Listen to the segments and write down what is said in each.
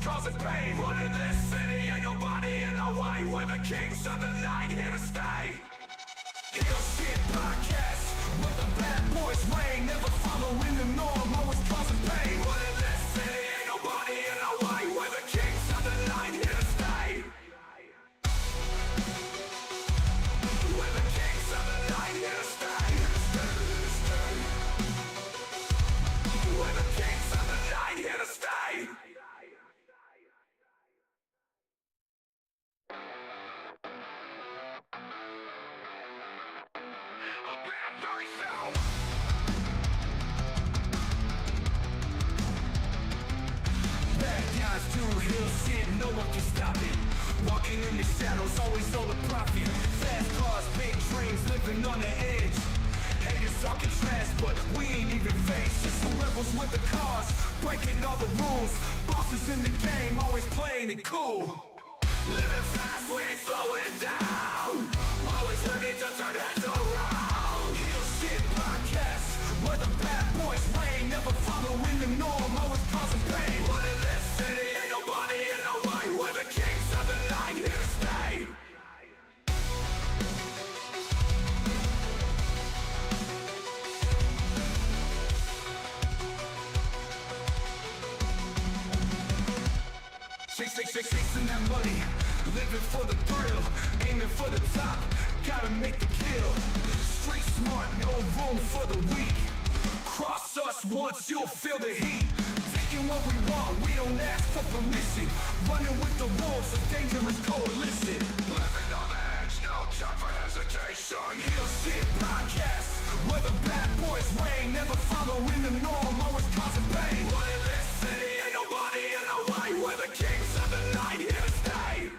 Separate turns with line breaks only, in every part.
causing pain. But in this city ain't nobody in the way. We're the kings of the night, here to stay. Heel Shit Podcast, where the bad boys reign, never following the norm, always causing pain. But in this city ain't nobody in the way. We're the kings of the night, here to stay. We're the kings of the night, here to stay. We're the kings of the night, here to stay. Bad guys do hill shit, no one can stop it. Walking in the shadows, always all the profit. Fast cars, big dreams, living on the edge. Haters talking trash, but we ain't even faced. Just some rebels with the cars, breaking all the rules. Bosses in the game, always playing it cool. Living fast, we ain't slowing down. Always ready to turn heads around. Heel Shit Podcast, where the bad boys reign, never following the norm, always causing pain. But in this city ain't nobody in the way. We're the kings of the night, here to stay. Chasing that money, living for the thrill, aiming for the top, gotta make the kill. Street smart, no room for the weak. Cross us once, you'll feel the heat. Taking what we want, we don't ask for permission. Running with the wolves, a dangerous coalition. Living on the edge, no time for hesitation. Heel Shit Podcast, where the bad boys reign, never following the norm, always causing pain. But in this city ain't nobody in the way. We're the kings of the night, here to stay.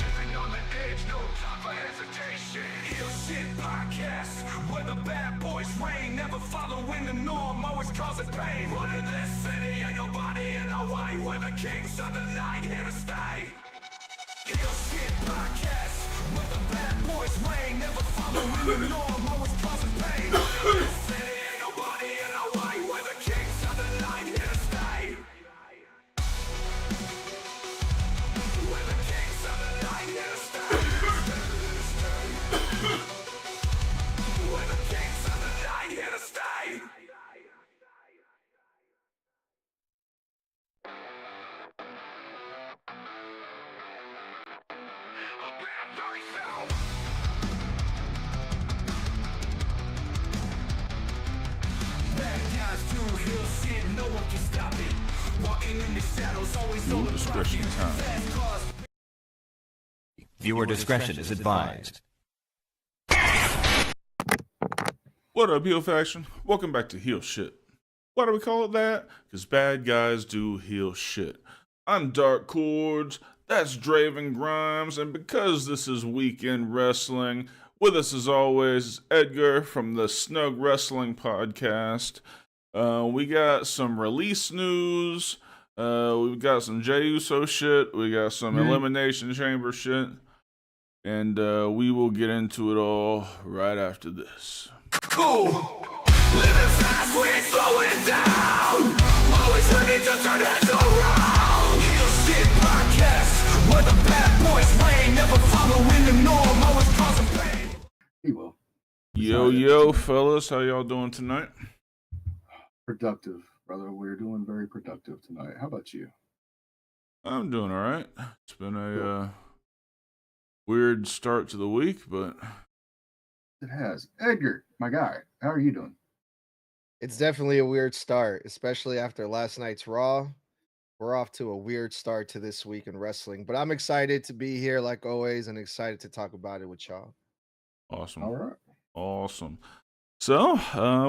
Living on the edge, no time for hesitation. Heel Shit Podcast, where the bad boys reign, never following the norm, always causing pain. But in this city ain't nobody in the way. We're the kings of the night, here to stay. Heel Shit Podcast, where the bad boys reign, never following the norm, always causing pain. But in this city ain't nobody in the way. We're the kings of the night, here to stay. We're the kings of the night, here to stay. We're the kings of the night, here to stay. Bad guys do hill shit, no one can stop it. Walking in the shadows, always on the
discretion
profit.
time.
Fast cars,
Viewer discretion is advised.
What up, Heel Faction? Welcome back to Heel Shit. Why do we call it that? Because bad guys do heel shit. I'm Dark Cordz, that's Draven Grimes, and because this is Weekend Wrestling, with us as always, Edgar from the Snug Wrestling Podcast. We got some release news, we've got some Jey Uso shit, we got some Elimination Chamber shit, and we will get into it all right after this.
cool. Living fast, we ain't slowing down. Always ready to turn heads around. Heel Shit Podcast, where the bad boys reign, never following the norm, always causing pain.
He will.
Yo, fellas, how y'all doing tonight?
Productive, brother. We're doing very productive tonight. How about you?
I'm doing all right. It's been a weird start to the week, but
It has. Edgar, my guy, how are you doing?
It's definitely a weird start, especially after last night's Raw. We're off to a weird start to this week in wrestling, but I'm excited to be here like always and excited to talk about it with y'all.
awesome.
All right.
Awesome. So,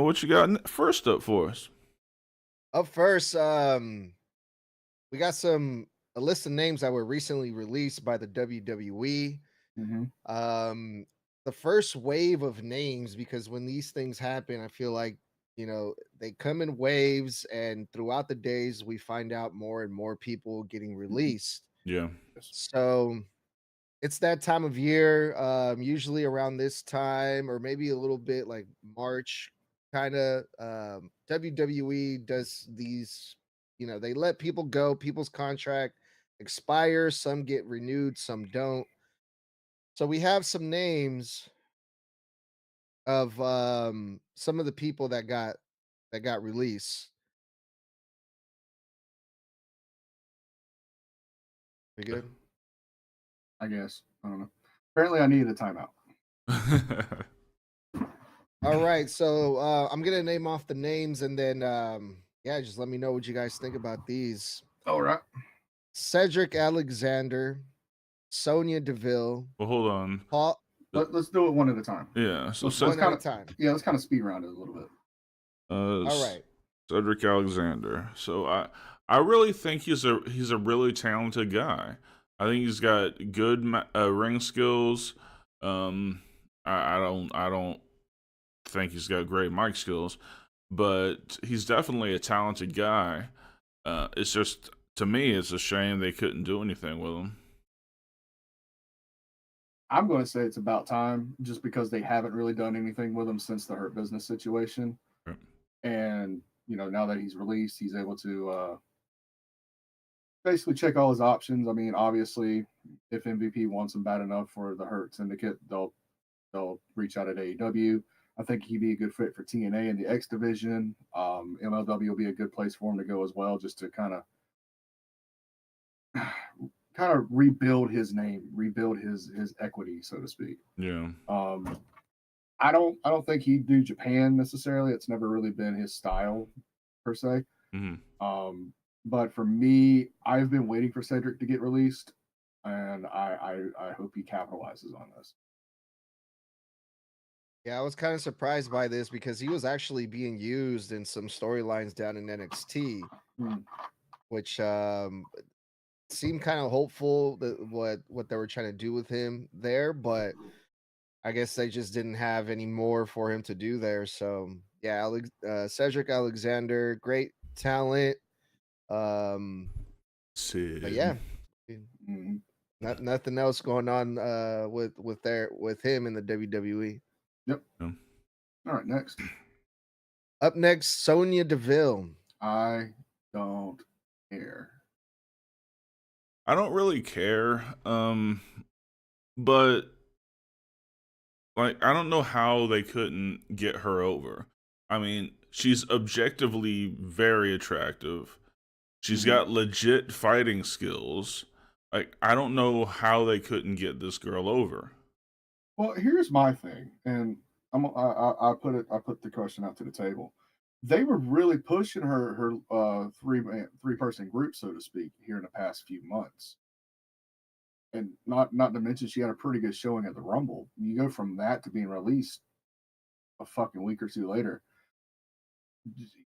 what you got first up for us?
Up first, we got a list of names that were recently released by the WWE.
Mm-hmm.
the first wave of names, because when these things happen, I feel like, they come in waves, and throughout the days we find out more and more people getting released.
Yeah.
Yes.
So it's that time of year, usually around this time, or maybe a little bit like March, kind of. WWE does these, they let people go, people's contract expires, some get renewed, some don't. So we have some names of some of the people that got released. We good?
I guess. I don't know. Apparently, I needed a timeout.
All right, so I'm gonna name off the names, and then yeah, just let me know what you guys think about these.
All right.
Cedric Alexander, Sonya Deville,
Well, hold on.
Paul.
Let's do it one at a time.
Yeah. So
Let's
One at
kind
a
of
time.
let's kind of speed around it a little bit.
All right.
Cedric Alexander. So I really think he's a really talented guy. I think he's got good ring skills. I don't think he's got great mic skills, but he's definitely a talented guy. It's just, to me, it's a shame they couldn't do anything with him.
I'm going to say it's about time, just because they haven't really done anything with him since the Hurt Business situation.
Right.
And now that he's released, he's able to basically check all his options. I mean, obviously, if MVP wants him bad enough for the Hurt Syndicate, they'll reach out at AEW. I think he'd be a good fit for TNA in the X division. MLW will be a good place for him to go as well, just to kind of rebuild his name, rebuild his equity, so to speak.
Yeah.
I don't think he'd do Japan necessarily. It's never really been his style per se.
Mm-hmm.
But for me, I've been waiting for Cedric to get released, and I hope he capitalizes on this.
Yeah, I was kind of surprised by this because he was actually being used in some storylines down in NXT, which seemed kind of hopeful that what they were trying to do with him there, but I guess they just didn't have any more for him to do there. So yeah, Cedric Alexander, great talent.
Sid.
But yeah,
Mhm.
nothing else going on with him in the WWE.
Yep.
Yeah.
All right, next.
Up next, Sonya Deville.
I don't care.
I don't really care. But like, I don't know how they couldn't get her over. I mean, she's objectively very attractive. She's got legit fighting skills. Like, I don't know how they couldn't get this girl over.
Well, here's my thing, and I put the question out to the table. They were really pushing her three person group, so to speak, here in the past few months, and not to mention she had a pretty good showing at the Rumble. You go from that to being released a fucking week or two later.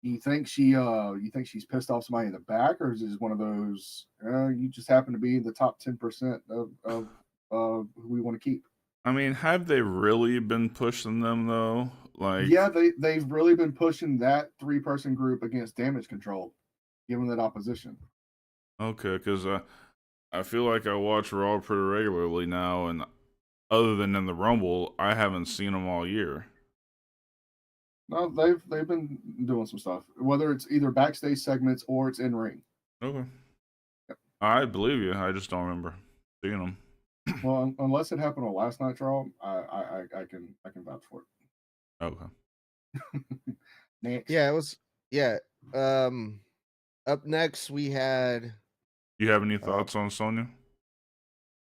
You think she's pissed off somebody in the back, or is it just one of those you just happen to be in the top 10% of who we want to keep?
I mean, have they really been pushing them though? Like,
Yeah, they've really been pushing that three person group against Damage Control, giving that opposition.
okay, because I feel like I watch Raw pretty regularly now, and other than in the Rumble, I haven't seen them all year.
No, they've been doing some stuff, whether it's either backstage segments or it's in ring.
Okay.
Yep.
I believe you. I just don't remember seeing them.
Well, unless it happened on last night's Raw, I can vouch for it.
Okay.
Next.
Yeah, it was. Yeah. Up next we had.
You have any thoughts on Sonya?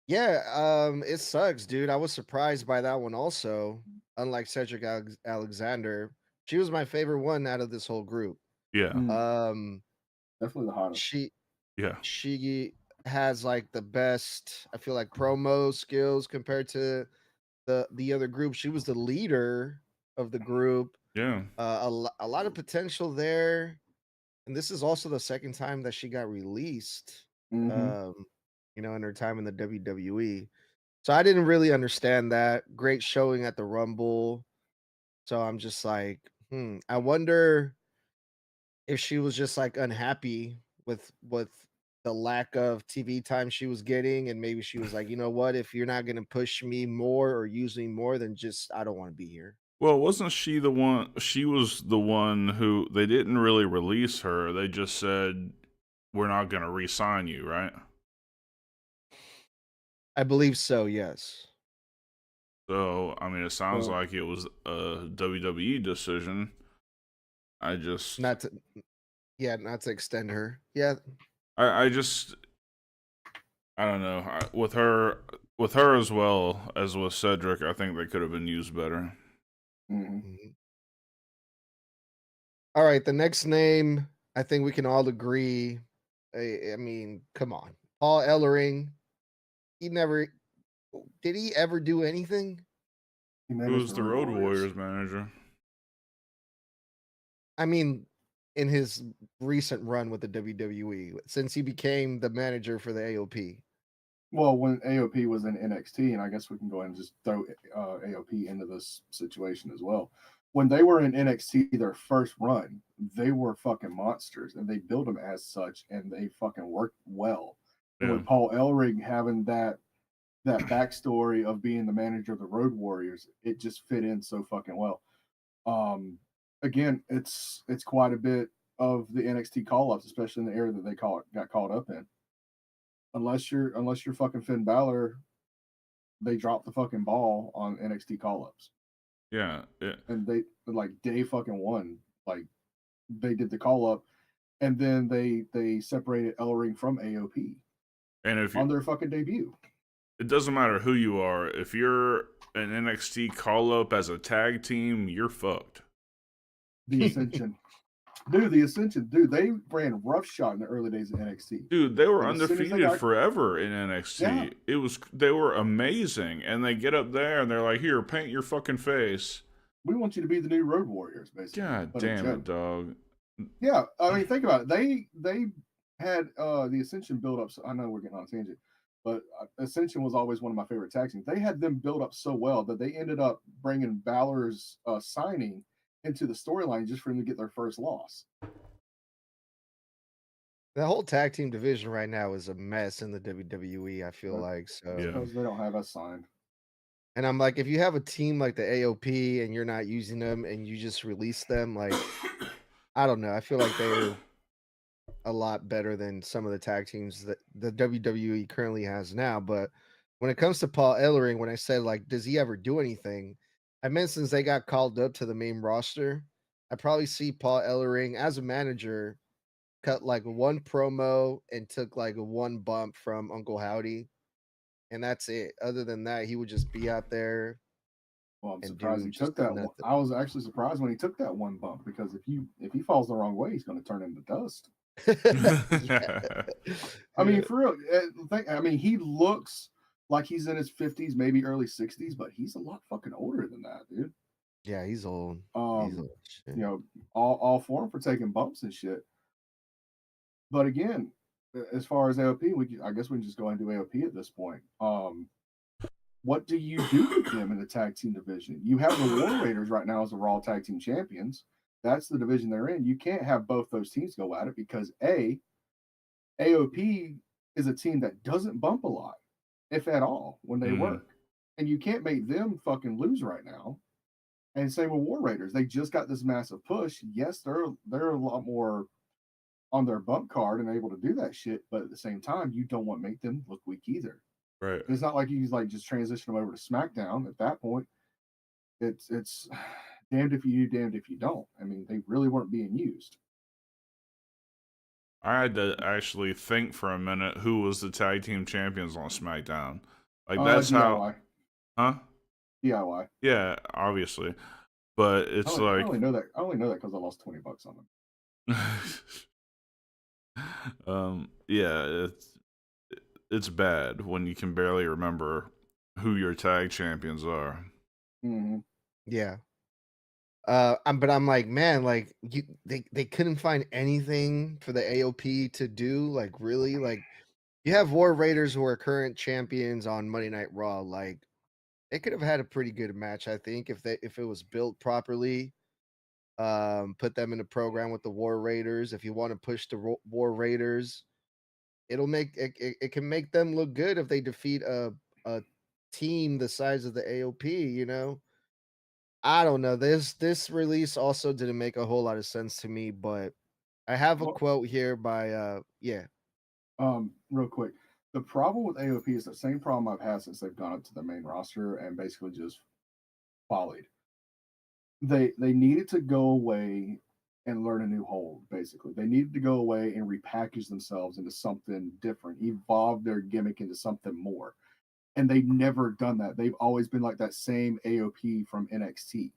Yeah. It sucks, dude. I was surprised by that one also. Unlike Cedric Alexander, she was my favorite one out of this whole group.
Yeah.
Definitely the hottest.
She has like the best, I feel like, promo skills compared to the other group. She was the leader of the group.
Yeah.
A lot of potential there, and this is also the second time that she got released. In her time in the WWE. So I didn't really understand that. Great showing at the Rumble. So I'm just like, I wonder if she was just like unhappy with the lack of TV time she was getting, and maybe she was like, you know what, if you're not gonna push me more or use me more, then just I don't want to be here.
Well, wasn't she the one? She was the one who they didn't really release her. They just said, we're not going to re sign you, right?
I believe so, yes.
So, I mean, it sounds
Well,
like it was a WWE decision. I just,
Not to not to extend her. Yeah.
I just, I don't know. With her as well as with Cedric, I think they could have been used better.
mhm.
Mhm. All right, the next name, I think we can all agree. I mean, come on. Paul Ellering, he never did he ever do anything?
He
Who
managed
was
the
the
Road
Road
Warriors.
Warriors manager?
I mean, in his recent run with the WWE, since he became the manager for the AOP.
Well, when AOP was in NXT, and I guess we can go ahead and just throw AOP into this situation as well. When they were in NXT, their first run, they were fucking monsters, and they built them as such, and they fucking worked well. And
Yeah.
with Paul Ellering having that backstory of being the manager of the Road Warriors, it just fit in so fucking well. Um, Again, it's quite a bit of the NXT call ups, especially in the era that they got caught up in. Unless you're fucking Finn Balor, they dropped the fucking ball on NXT call ups,
Yeah.
and they like day fucking one, like they did the call up, and then they separated Ellering from AOP
And if you,
on their fucking debut.
it doesn't matter who you are, if you're an NXT call up as a tag team, you're fucked.
The Ascension, dude, the Ascension, dude, they ran roughshod in the early days of NXT.
Dude, they were
And as soon as they
undefeated
got,
forever in
yeah,
NXT. They were amazing, and they get up there and they're like, "Here, paint your fucking face."
we want you to be the new Road Warriors, basically,
God
but a
damn it,
joke.
dog.
Yeah, I mean, think about it. They had the Ascension build up. I know we're getting on a tangent, but Ascension was always one of my favorite tag teams. They had them build up so well that they ended up bringing Balor's signing into the storyline just for him to get their first loss.
The whole tag team division right now is a mess in the WWE, I feel
But
like.
that's
Yeah.
So,
because they don't have us signed.
and I'm like, if you have a team like the AOP and you're not using them and you just release them, like, I don't know. I feel like they're a lot better than some of the tag teams that the WWE currently has now. But when it comes to Paul Ellering, when I said like, does he ever do anything? I meant since they got called up to the main roster, I probably see Paul Ellering as a manager cut like one promo and took like one bump from Uncle Howdy, and that's it. Other than that, he would just be out there
Well, I'm
and
surprised
do
he
just
took
do
that one.
nothing.
I was actually surprised when he took that one bump because if he falls the wrong way, he's going to turn into dust.
Yeah.
I mean,
Yeah.
for real. I mean, he looks like he's in his 50s, maybe early 60s, but he's a lot fucking older than that, dude.
Yeah, he's old. He's
Um,
old. Shit.
you know, all for him for taking bumps and shit. But again, as far as AOP, I guess we can just go and do AOP at this point. What do you do with them in the tag team division? You have the War Raiders right now as the Raw Tag Team Champions. That's the division they're in. You can't have both those teams go at it because AOP is a team that doesn't bump a lot, if at all, when they
Mhm.
work. And you can't make them fucking lose right now. And same with War Raiders. They just got this massive push. Yes, they're a lot more on their bump card and able to do that shit, but at the same time, you don't want to make them look weak either.
Right.
It's not like you like just transition them over to SmackDown at that point. It's damned if you do, damned if you don't. I mean, they really weren't being used.
I had to actually think for a minute who was the tag team champions on SmackDown. Like that's how,
DIY,
huh?
DIY.
Yeah, obviously. But it's
I
like,
only know that. I only know that because I lost $20 on them.
yeah, it's bad when you can barely remember who your tag champions are.
Mm-hmm.
Yeah. But I'm like, man, like they couldn't find anything for the AOP to do. Like, really, like You have War Raiders who are current champions on Monday Night Raw. Like they could have had a pretty good match, I think, if it was built properly. Put them in a program with the War Raiders. If you want to push the War Raiders, it'll make it can make them look good if they defeat a team the size of the AOP. I don't know. This release also didn't make a whole lot of sense to me, but I have a
Well,
quote here by
real quick, the problem with AOP is the same problem I've had since they've gone up to the main roster and basically just volleyed. They needed to go away and learn a new hold. Basically, they needed to go away and repackage themselves into something different, evolve their gimmick into something more. And they've never done that. They've always been like that same AOP from NXT.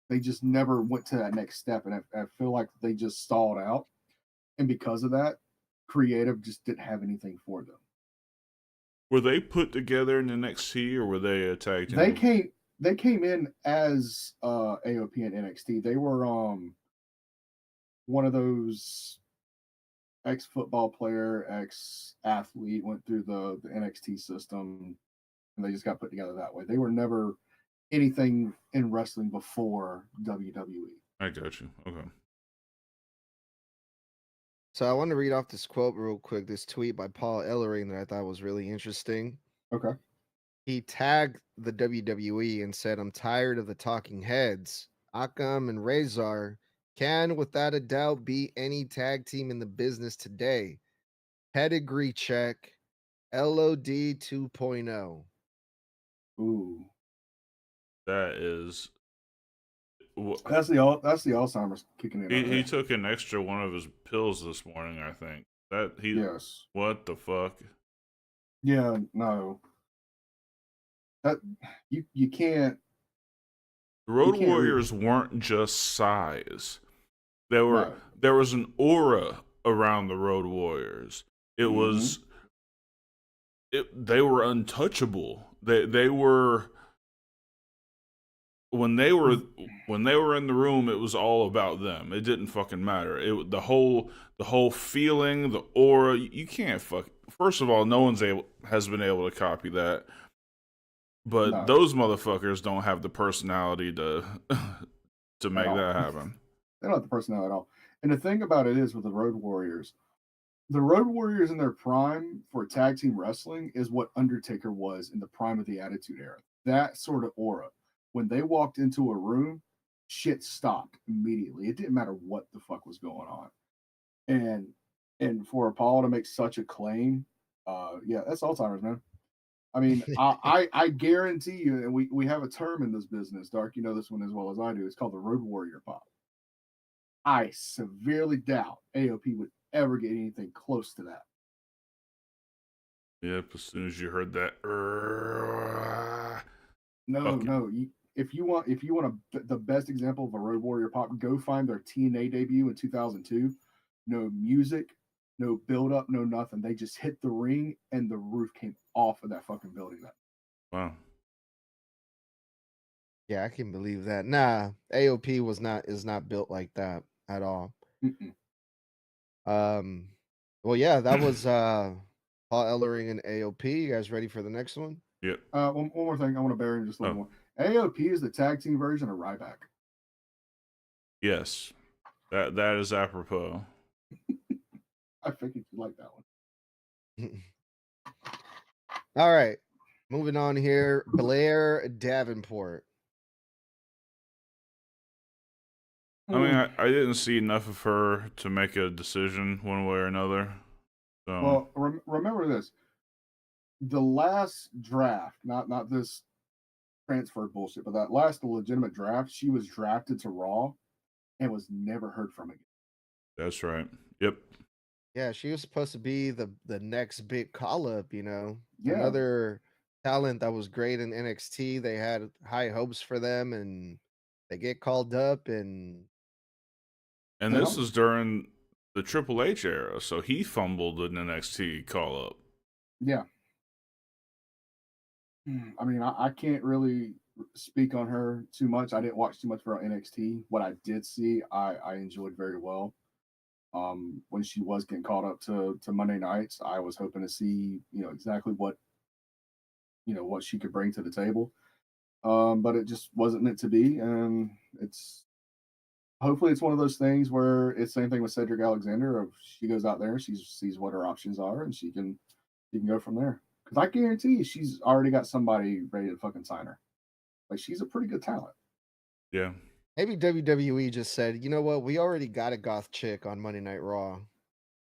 They just never went to that next step, and I feel like they just stalled out. And because of that, creative just didn't have anything for them.
Were they put together in NXT or were they a tag team?
They came in as AOP and NXT. They were one of those ex football player, ex athlete, went through the NXT system, and they just got put together that way. They were never anything in wrestling before WWE.
I got you. Okay.
So I want to read off this quote real quick, this tweet by Paul Ellering that I thought was really interesting.
Okay.
He tagged the WWE and said, "I'm tired of the talking heads. Akam and Razor can, without a doubt, be any tag team in the business today. Pedigree check, LOD 2.0."
Ooh.
That is.
That's the Alzheimer's kicking in.
He took an extra one of his pills this morning, I think.
Yes.
What the fuck?
Yeah, no. That you can't.
The Road
can't
Warriors weren't just size. There
No.
was an aura around the Road Warriors. It was they were untouchable. They were when they were in the room, it was all about them. It didn't fucking matter. The whole feeling, the aura. You can't fuck. First of all, no one's has been able to copy that. But
No.
those motherfuckers don't have the personality to make that happen.
They don't have the personnel at all. And the thing about it is with the Road Warriors in their prime for tag team wrestling is what Undertaker was in the prime of the Attitude Era. That sort of aura. When they walked into a room, shit stopped immediately. It didn't matter what the fuck was going on. And for Paul to make such a claim, yeah, that's Alzheimer's, man. I mean, I guarantee you, and we have a term in this business, Dark, you know this one as well as I do. It's called the Road Warrior Pop. I severely doubt AOP would ever get anything close to that.
Yep, as soon as you heard that,
No. If you want the best example of a Road Warrior Pop, go find their TNA debut in 2002. No music, no build up, no nothing. They just hit the ring and the roof came off of that fucking building.
Wow.
Yeah, I can believe that. Nah, AOP is not built like that at all.
Mm-mm.
Well, yeah, that was Paul Ellering and AOP. You guys ready for the next one?
Yep.
One more thing. I want to bury in just a little more. AOP is the tag team version of Ryback.
Yes. That is apropos.
I figured you like that one.
All right. Moving on here. Blair Davenport.
I mean, I didn't see enough of her to make a decision one way or another. So.
Well, remember this: the last draft, not this transfer bullshit, but that last legitimate draft, she was drafted to Raw and was never heard from again.
That's right. Yep.
Yeah, she was supposed to be the next big call up,
Yeah.
Another talent that was great in NXT. They had high hopes for them and they get called up and
this is during the Triple H era, so he fumbled an NXT call up.
Yeah. I mean, I can't really speak on her too much. I didn't watch too much for NXT. What I did see, I enjoyed very well. When she was getting caught up to Monday nights, I was hoping to see, exactly what she could bring to the table. But it just wasn't meant to be, and it's hopefully it's one of those things where it's same thing with Cedric Alexander. Of she goes out there, she sees what her options are, and she can go from there. Because I guarantee you, she's already got somebody ready to fucking sign her. Like she's a pretty good talent.
Yeah.
Maybe WWE just said, you know what, we already got a goth chick on Monday Night Raw.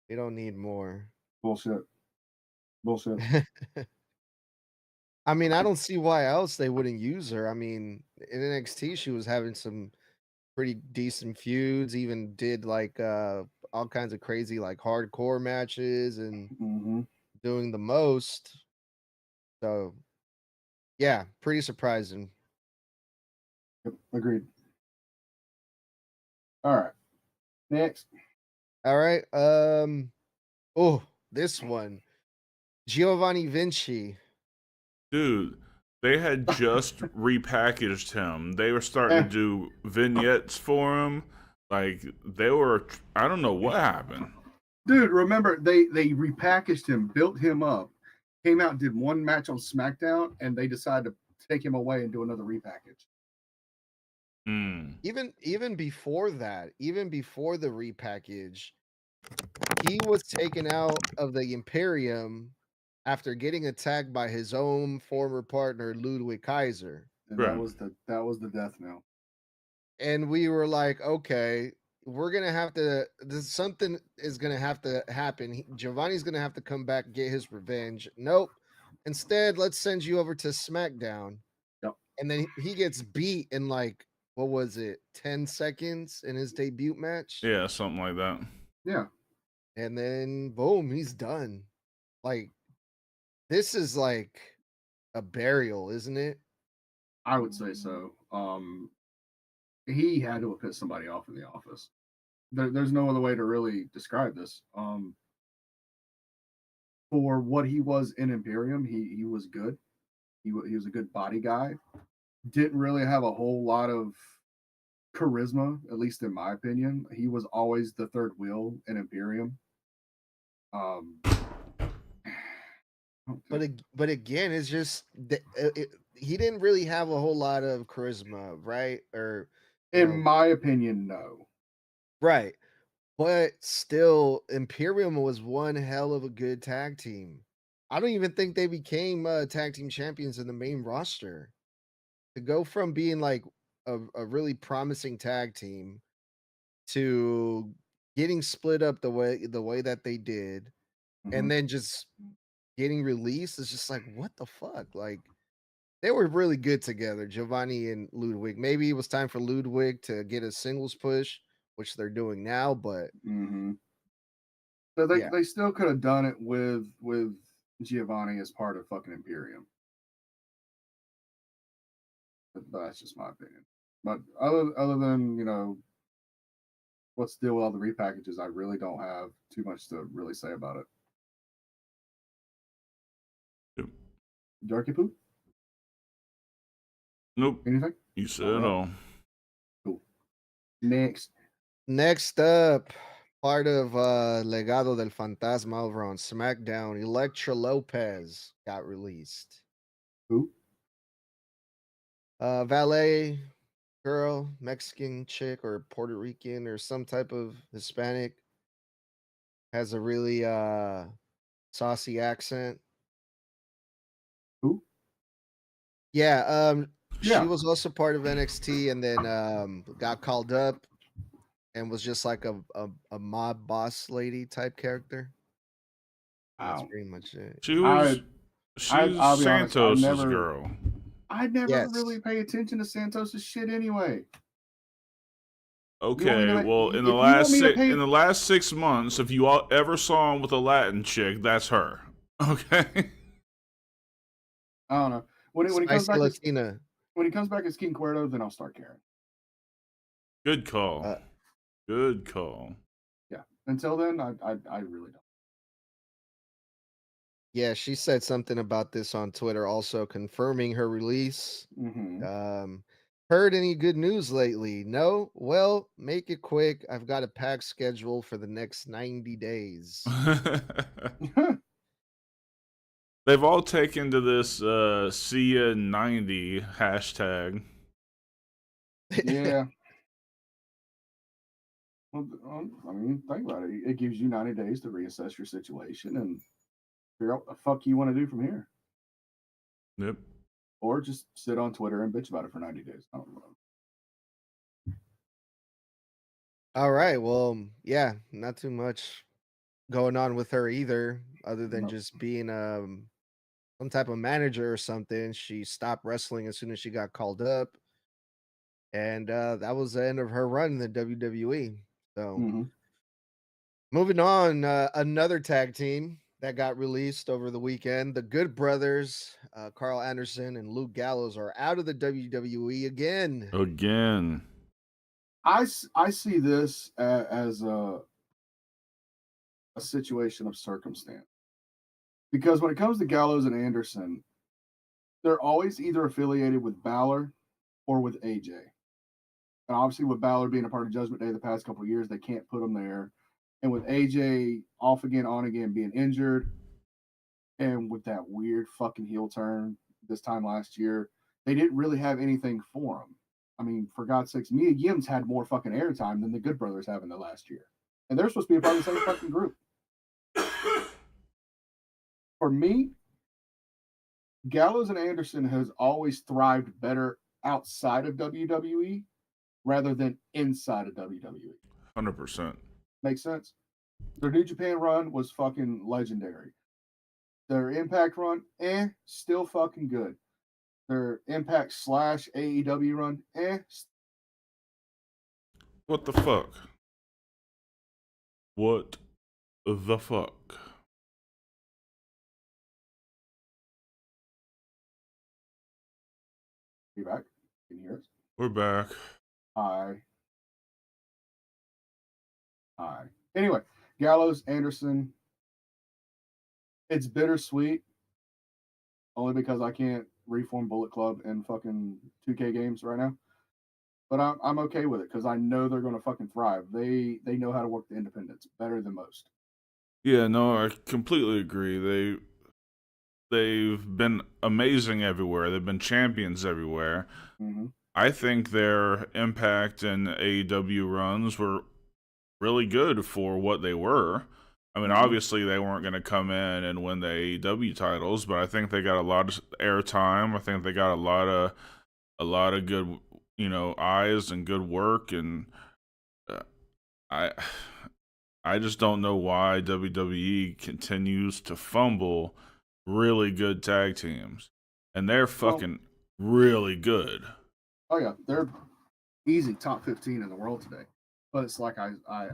We don't need more.
Bullshit. Bullshit.
I mean, I don't see why else they wouldn't use her. I mean, in NXT, she was having some pretty decent feuds, even did like all kinds of crazy like hardcore matches and
Mm-hmm.
doing the most. So yeah, pretty surprising.
Yep, agreed. All right. Next.
All right. Oh, this one. Giovanni Vinci.
Dude, they had just repackaged him. They were starting to do vignettes for him. Like they were, I don't know what happened.
Dude, remember they repackaged him, built him up, came out, did one match on SmackDown, and they decided to take him away and do another repackage.
Mm.
Even before that, even before the repackage, he was taken out of the Imperium after getting attacked by his own former partner Ludwig Kaiser.
And
Right.
that was the death knell.
And we were like, okay, we're gonna have to. Something is gonna have to happen. Giovanni's gonna have to come back, get his revenge. Nope. Instead, let's send you over to SmackDown.
Yep.
And then he gets beat in like what was it, 10 seconds in his debut match?
Yeah, something like that.
Yeah.
And then boom, he's done. Like this is like a burial, isn't it?
I would say so. He had to have pissed somebody off in the office. There's no other way to really describe this. For what he was in Imperium, he was good. He was a good body guy. Didn't really have a whole lot of charisma, at least in my opinion. He was always the third wheel in Imperium.
But again, it's just he didn't really have a whole lot of charisma, right? Or
in my opinion, no.
Right. But still, Imperium was one hell of a good tag team. I don't even think they became tag team champions in the main roster. To go from being like a really promising tag team to getting split up the way that they did, and then just getting released is just like what the fuck? Like they were really good together, Giovanni and Ludwig. Maybe it was time for Ludwig to get a singles push, which they're doing now, but
So
yeah.
they still could have done it with Giovanni as part of fucking Imperium. But that's just my opinion. But other than what's the deal with all the repackages, I really don't have too much to really say about it.
Yep.
Darky Poo?
Nope.
Anything?
You said it all.
Cool. Next
up, part of Legado del Fantasma over on SmackDown, Elektra Lopez got released.
Who?
Valet girl, Mexican chick or Puerto Rican or some type of Hispanic. Has a really saucy accent.
Who?
Yeah, she
Yeah.
was also part of NXT and then got called up and was just like a mob boss lady type character. That's
Wow.
pretty much it.
She's
I'll be honest,
Santos's girl.
I never
Yes.
really pay attention to Santos's shit anyway.
Okay, well, in the last 6 months, if you all ever saw him with a Latin chick, that's her. Okay.
I don't know. When he comes
Spicy
back
Latina.
when he comes back as King Cuerno, then I'll start caring.
Good call. Good call.
Yeah. Until then, I really don't.
Yeah, she said something about this on Twitter, also confirming her release. Heard any good news lately? No? Well, make it quick. I've got a packed schedule for the next 90 days.
They've all taken to this see ya 90 hashtag.
Yeah. Well, I mean, think about it. It gives you 90 days to reassess your situation and figure out what the fuck you want to do from here.
Yep.
Or just sit on Twitter and bitch about it for 90 days. I don't know.
All right. Well, yeah, not too much going on with her either, other than
No.
just being some type of manager or something. She stopped wrestling as soon as she got called up. And that was the end of her run in the WWE. So
Mm-hmm.
moving on, another tag team that got released over the weekend. The Good Brothers, Carl Anderson and Luke Gallows, are out of the WWE again.
Again.
I see this as a situation of circumstance. Because when it comes to Gallows and Anderson, they're always either affiliated with Balor or with AJ. And obviously, with Balor being a part of Judgment Day the past couple of years, they can't put him there. And with AJ off again, on again, being injured, and with that weird fucking heel turn this time last year, they didn't really have anything for him. I mean, for God's sakes, Mia Yim's had more fucking airtime than the Good Brothers have in the last year. And they're supposed to be a part of the same fucking group. For me, Gallows and Anderson has always thrived better outside of WWE rather than inside of WWE.
100%.
Makes sense? Their New Japan run was fucking legendary. Their Impact run, still fucking good. Their Impact / AEW run,
What the fuck? What the fuck?
You back? Can you hear us?
We're back.
Hi. Anyway, Gallows, Anderson. It's bittersweet, only because I can't reform Bullet Club in fucking 2K games right now. But I'm okay with it because I know they're going to fucking thrive. They know how to work the independents better than most.
Yeah, no, I completely agree. They've been amazing everywhere. They've been champions everywhere.
Mm-hmm.
I think their Impact and AEW runs were really good for what they were. I mean, obviously they weren't going to come in and win the AEW titles, but I think they got a lot of airtime. I think they got a lot of good, eyes and good work, and I I just don't know why WWE continues to fumble really good tag teams, and they're fucking really good.
Oh yeah, they're easy top 15 in the world today. But it's like I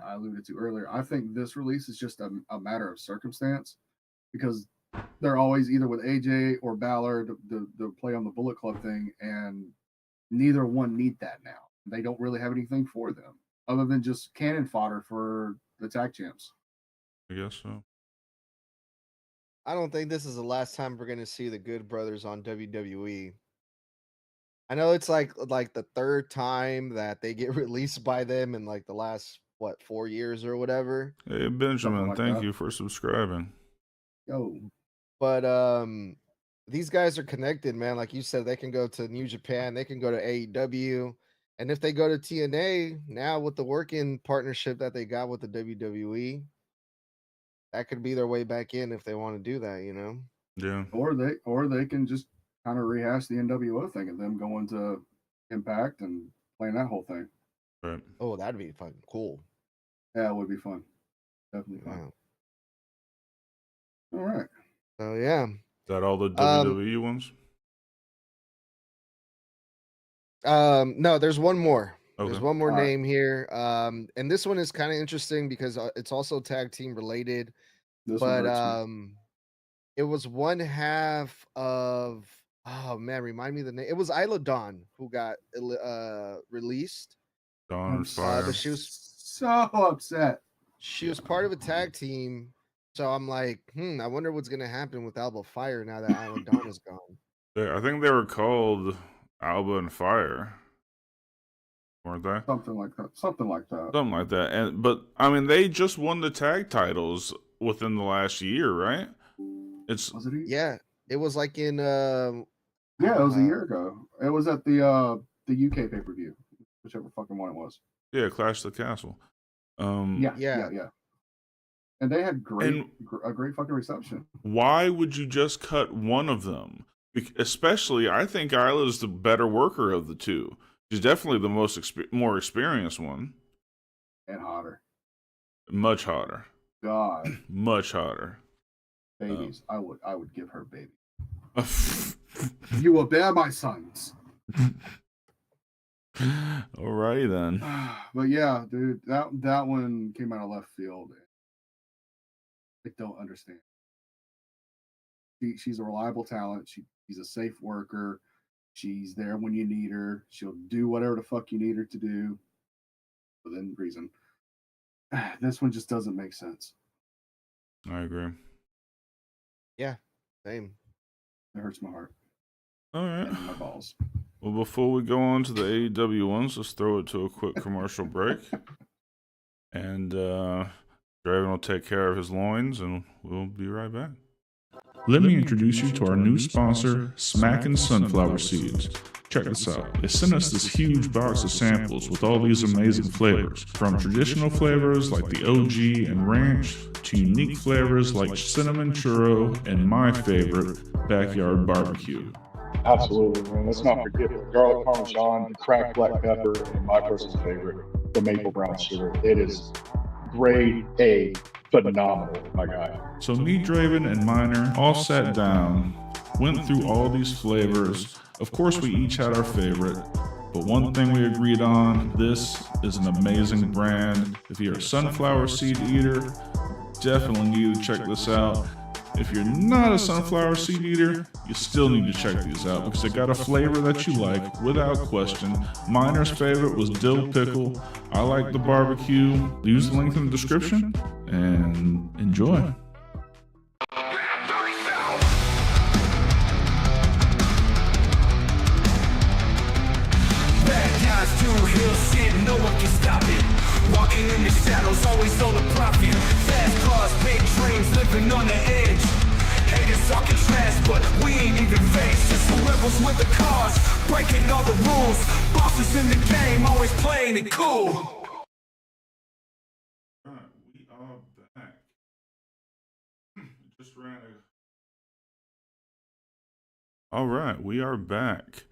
alluded to earlier. I think this release is just a matter of circumstance because they're always either with AJ or Balor to play on the Bullet Club thing, and neither one need that now. They don't really have anything for them other than just cannon fodder for the tag champs.
I guess so.
I don't think this is the last time we're going to see the Good Brothers on WWE. I know it's like the third time that they get released by them in like the last 4 years or whatever.
Hey Benjamin,
like
thank
that.
you for subscribing.
Yo,
But these guys are connected, man. Like you said, they can go to New Japan, they can go to AEW, and if they go to TNA now with the working partnership that they got with the WWE, that could be their way back in if they want to do that, you know.
Yeah.
or they can just kind of rehash the NWO thing and them going to Impact and playing that whole thing.
Right.
Oh, that'd be fucking cool.
Yeah, it would be fun. Definitely fun.
Wow.
All right.
So yeah.
Is that all the WWE ones?
No, there's one more. There's
Okay.
one more
All right.
name here. And this one is kind of interesting because it's also tag team related,
This
but
one hurts me.
it was one half of, oh man, remind me the name. It was Isla Dawn who got released.
Dawn
I'm
and Fire.
But she was
so upset.
part of a tag team. So I'm like, I wonder what's gonna happen with Alba Fire now that Isla Dawn is gone.
I think they were called Alba and Fire. weren't they?
Something like that. Something like that.
Something like that. But I mean, they just won the tag titles within the last year, right?
Was it?
Yeah, it was like in
Yeah, it was a year ago. It was at the UK pay-per-view, whichever fucking one it was.
Yeah, Clash of the Castle.
Yeah. And they had a great fucking reception.
Why would you just cut one of them? Especially, I think Isla's the better worker of the two. She's definitely the more experienced one.
And hotter.
Much hotter.
God.
Much hotter.
Babies. I would give her baby. You will bear my sons.
Alrighty then.
But yeah, dude, that one came out of left field. I don't understand. She's a reliable talent. She's a safe worker. She's there when you need her. She'll do whatever the fuck you need her to do within reason. This one just doesn't make sense.
I agree.
Yeah, same.
It hurts my heart.
All right.
And my balls.
Well, before we go on to the AEW ones, let's throw it to a quick commercial break. And Draven will take care of his loins, and we'll be right back. Let me introduce you to our new sponsor, Smackin' Sunflower Seeds. Check this out. They sent us this huge box of samples with all these amazing flavors, from traditional flavors like the OG and ranch, to unique flavors like cinnamon churro and my favorite, backyard barbecue.
Absolutely, man. Let's not forget the garlic parmesan, the cracked black pepper, and my personal favorite, the maple brown sugar. It is grade A, phenomenal, my guy.
So me, Draven, and Miner all sat down, went through all these flavors. Of course, we each had our favorite, but one thing we agreed on, this is an amazing brand. If you're a sunflower seed eater, definitely need to check this out. If you're not a sunflower seed eater, you still need to check these out because they got a flavor that you like, without question. Miner's favorite was dill pickle. I like the barbecue. Use the link in the description and enjoy.
No one can stop it. Walking in the shadows, always on the profit. Fast cars, big dreams, living on the edge. Haters talking trash, but we ain't even faced. Just some rebels with the cars, breaking all the rules. Bosses in the game, always playing it cool.
Alright, we are back. Just ran a... Alright, we are back.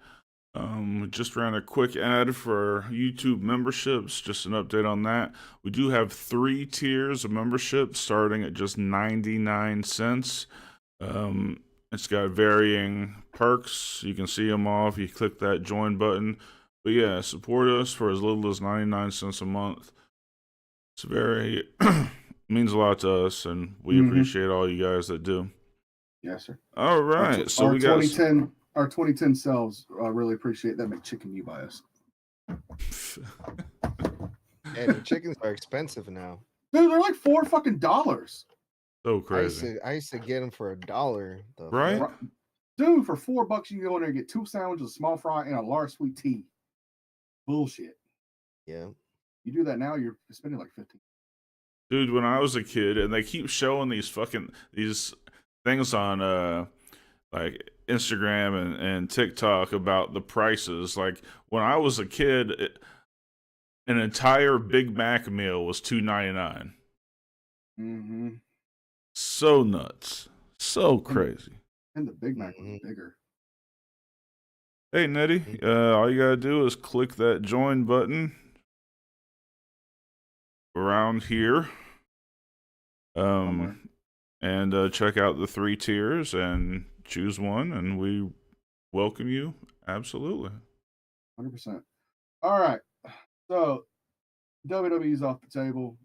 Just ran a quick ad for YouTube memberships, just an update on that. We do have 3 tiers of membership starting at just 99 cents. It's got varying perks. You can see them all if you click that join button. But yeah, support us for as little as 99 cents a month. It's very, means a lot to us, and we appreciate all you guys that do.
Yes, sir.
All right. So
our
we got
2010. Our 2010 selves really appreciate that McChicken you buy us.
Hey, the chickens are expensive now.
Dude, they're like $4 fucking.
So crazy.
I used to get them for $1.
Right?
Dude, for $4 you can go in there and get 2 sandwiches, a small fry, and a large sweet tea. Bullshit.
Yeah.
You do that now, you're spending like 15.
Dude, when I was a kid, and they keep showing these things on like Instagram and TikTok about the prices. Like when I was a kid, an entire Big Mac meal was $2.99.
Mm-hmm.
So nuts. So crazy.
And the Big Mac was bigger.
Hey, Nettie, all you gotta do is click that join button around here. And check out the 3 tiers and choose one, and we welcome you. Absolutely.
100%. All right. So WWE's off the table.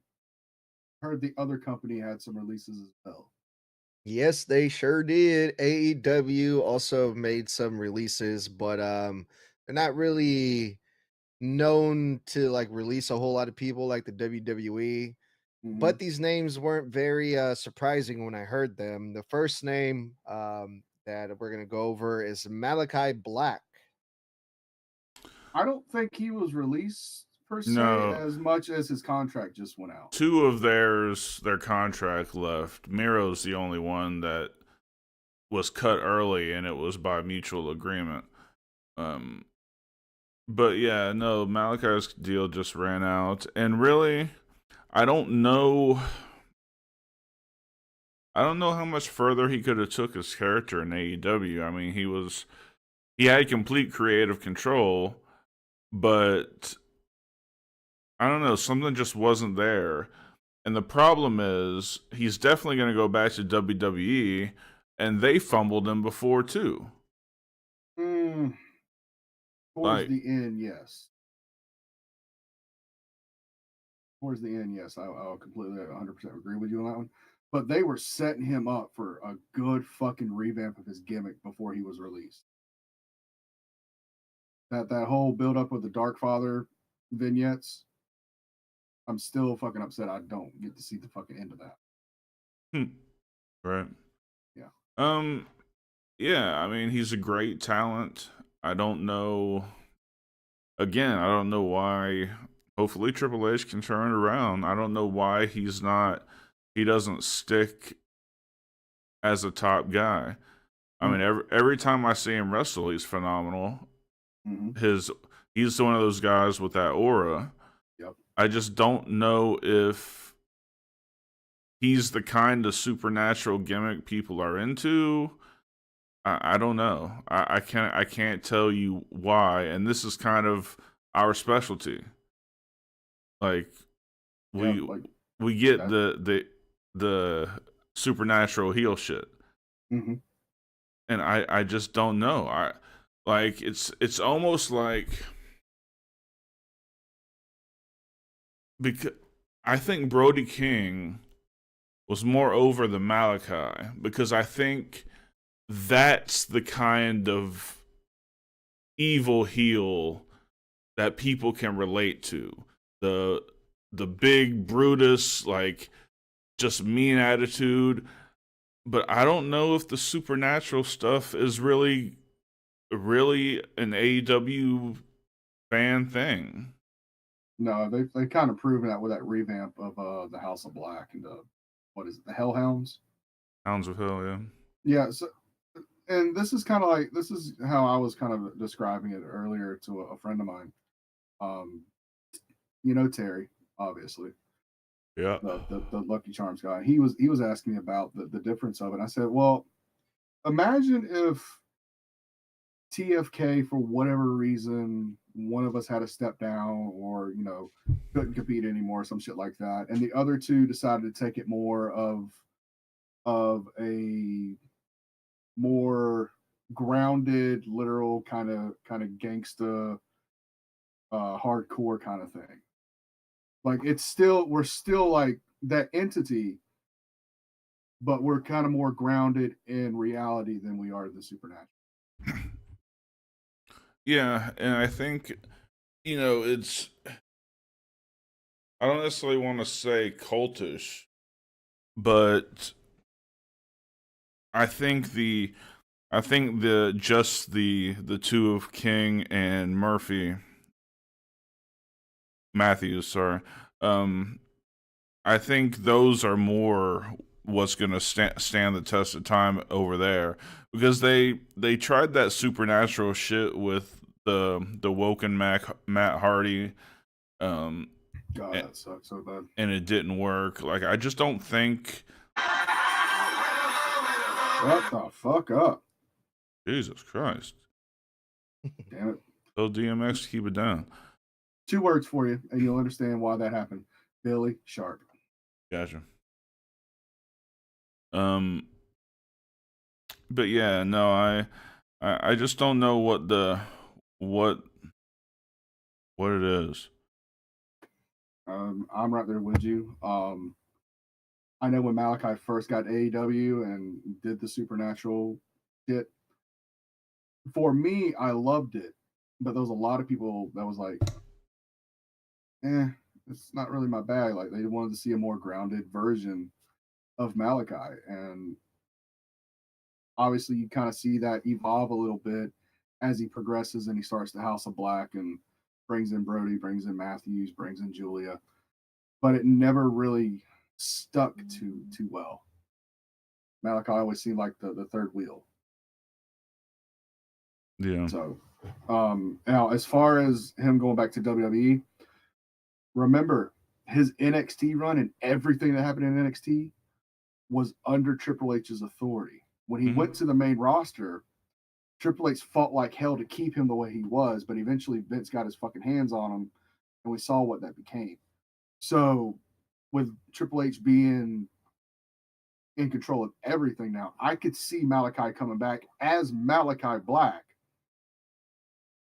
Heard the other company had some releases as well.
Yes, they sure did. AEW also made some releases, but they're not really known to like release a whole lot of people like the WWE. But these names weren't very surprising when I heard them. The first name that we're going to go over is Malachi Black.
I don't think he was released per se,
No.
as much as his contract just went out.
2 of their contract left. Miro's the only one that was cut early, and it was by mutual agreement. But yeah, no, Malachi's deal just ran out, and really, I don't know. I don't know how much further he could have took his character in AEW. I mean, he had complete creative control, but I don't know, something just wasn't there. And the problem is, he's definitely going to go back to WWE, and they fumbled him before too.
Towards
Like,
the end, yes. Towards the end, yes. I'll completely 100% agree with you on that one. But they were setting him up for a good fucking revamp of his gimmick before he was released. That whole build up with the Dark Father vignettes, I'm still fucking upset I don't get to see the fucking end of that.
right.
Yeah.
Yeah, I mean, he's a great talent. I don't know. Again, I don't know why. Hopefully, Triple H can turn it around. I don't know why he doesn't stick as a top guy. I mean, every time I see him wrestle, he's phenomenal.
Mm-hmm.
He's one of those guys with that aura.
Yep.
I just don't know if he's the kind of supernatural gimmick people are into. I don't know. I can't tell you why. And this is kind of our specialty. Like we get the supernatural heel shit.
Mm-hmm.
And I just don't know. It's almost like, because I think Brody King was more over the Malachi, because I think that's the kind of evil heel that people can relate to. The big Brutus, like, just mean attitude. But I don't know if the supernatural stuff is really an AEW fan thing.
No, they kind of proven that with that revamp of the House of Black and the Hellhounds.
Hounds of Hell, yeah.
Yeah, so and this is how I was kind of describing it earlier to a friend of mine. Terry, obviously.
Yeah.
The Lucky Charms guy. He was asking me about the difference of it. I said, well, imagine if TFK, for whatever reason, one of us had to step down or, couldn't compete anymore, some shit like that. And the other two decided to take it more of a more grounded, literal kind of gangsta, hardcore kind of thing. Like we're still like that entity, but we're kind of more grounded in reality than we are the supernatural.
Yeah, and I think, it's, I don't necessarily want to say cultish, but I think the two of King and Matthews, sorry. I think those are more what's going to stand the test of time over there, because they tried that supernatural shit with the Woken Matt Hardy.
God, that sucks so bad.
And it didn't work. Like, I just don't think.
Shut the fuck up.
Jesus Christ.
Damn it.
Tell DMX to keep it down.
2 words for you, and you'll understand why that happened. Billy Sharp.
Gotcha. But yeah, no, I just don't know what it is.
I'm right there with you. I know when Malachi first got AEW and did the supernatural shit, for me, I loved it, but there was a lot of people that was like, it's not really my bag. Like, they wanted to see a more grounded version of Malachi, and obviously you kind of see that evolve a little bit as he progresses and he starts the House of Black and brings in Brody, brings in Matthews, brings in Julia, but it never really stuck too well. Malachi always seemed like the third wheel.
Yeah.
So now as far as him going back to WWE, remember his NXT run and everything that happened in NXT was under Triple H's authority. When he went to the main roster, Triple H fought like hell to keep him the way he was, but eventually Vince got his fucking hands on him, and we saw what that became. So, with Triple H being in control of everything now, I could see Malachi coming back as Malachi Black,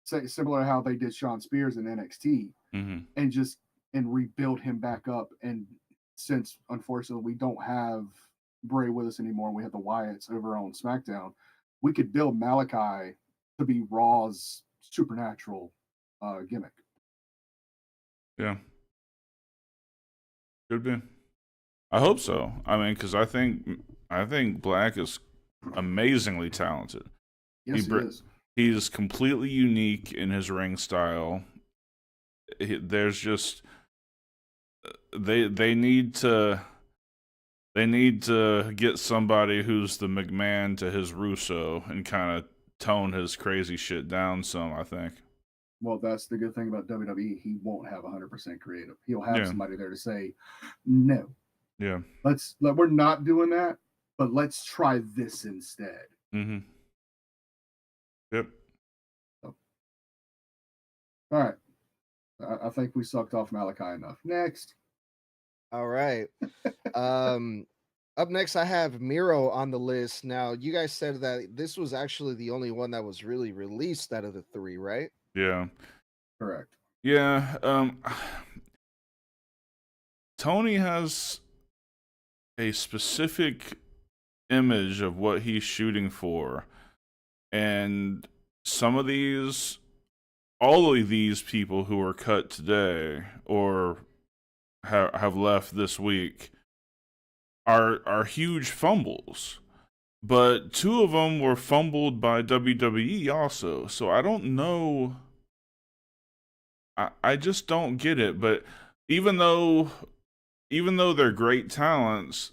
similar to how they did Shawn Spears in NXT, and rebuild him back up. And since unfortunately we don't have Bray with us anymore, we have the Wyatts over on SmackDown, we could build Malachi to be Raw's supernatural gimmick.
Yeah. Could be. I hope so. I mean, because I think Black is amazingly talented.
Yes, he is.
He's completely unique in his ring style. There's just they need to get somebody who's the McMahon to his Russo and kind of tone his crazy shit down some, I think.
Well, that's the good thing about WWE. He won't have 100% creative. He'll have somebody there to say, no.
Yeah.
We're not doing that, but let's try this instead.
Yep.
So, all right. I think we sucked off Malachi enough. Next.
All right. Up next, I have Miro on the list. Now, you guys said that this was actually the only one that was really released out of the three, right?
Yeah.
Correct.
Yeah. Tony has a specific image of what he's shooting for, and all of these people who are cut today or have left this week are huge fumbles, but two of them were fumbled by WWE also. So I don't know. I just don't get it. But even though they're great talents,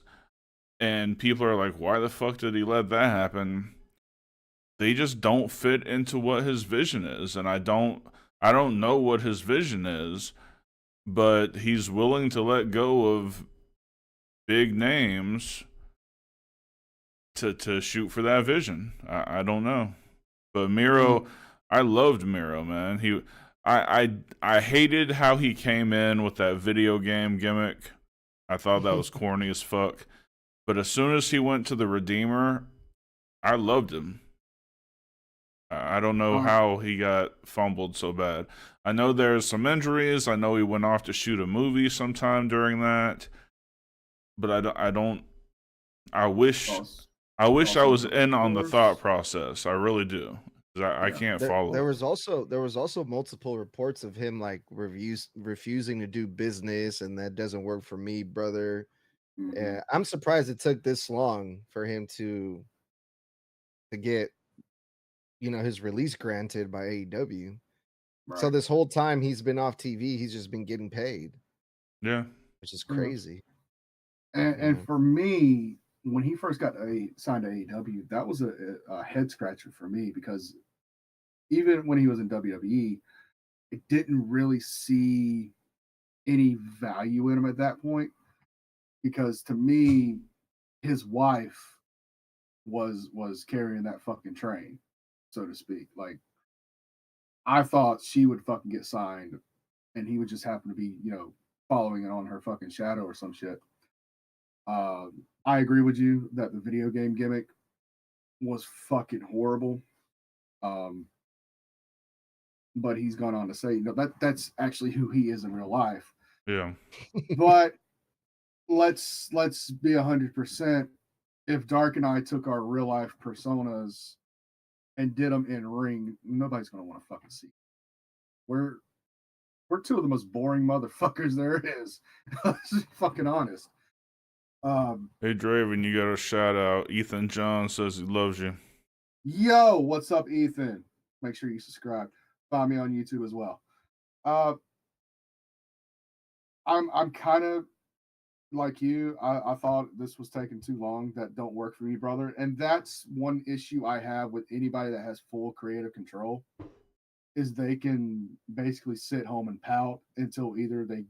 and people are like, why the fuck did he let that happen? They just don't fit into what his vision is, and I don't know what his vision is, but he's willing to let go of big names to shoot for that vision. I don't know. But Miro, I loved Miro, man. I hated how he came in with that video game gimmick. I thought that was corny as fuck. But as soon as he went to the Redeemer, I loved him. I don't know how he got fumbled so bad. I know there's some injuries. I know he went off to shoot a movie sometime during that. But I wish I was in on the thought process. I really do. I can't follow.
There was also multiple reports of him like refusing to do business, and that doesn't work for me, brother. Yeah, I'm surprised it took this long for him to get, his release granted by AEW. Right. So this whole time he's been off TV, he's just been getting paid.
Yeah,
which is crazy.
And for me, when he first got signed to AEW, that was a head scratcher for me, because even when he was in WWE, I didn't really see any value in him at that point, because to me, his wife was carrying that fucking train, so to speak. Like, I thought she would fucking get signed and he would just happen to be, following it on her fucking shadow or some shit. I agree with you that the video game gimmick was fucking horrible. But he's gone on to say, that's actually who he is in real life.
Yeah.
But let's be 100%. If Dark and I took our real life personas and did them in ring, nobody's gonna want to fucking see. We're two of the most boring motherfuckers there is. Let's be fucking honest.
Hey Draven, you got a shout out. Ethan John says he loves you.
Yo, what's up, Ethan? Make sure you subscribe. Find me on YouTube as well. Uh, I'm kind of like you. I thought this was taking too long. That don't work for me, brother. And that's one issue I have with anybody that has full creative control is they can basically sit home and pout until either they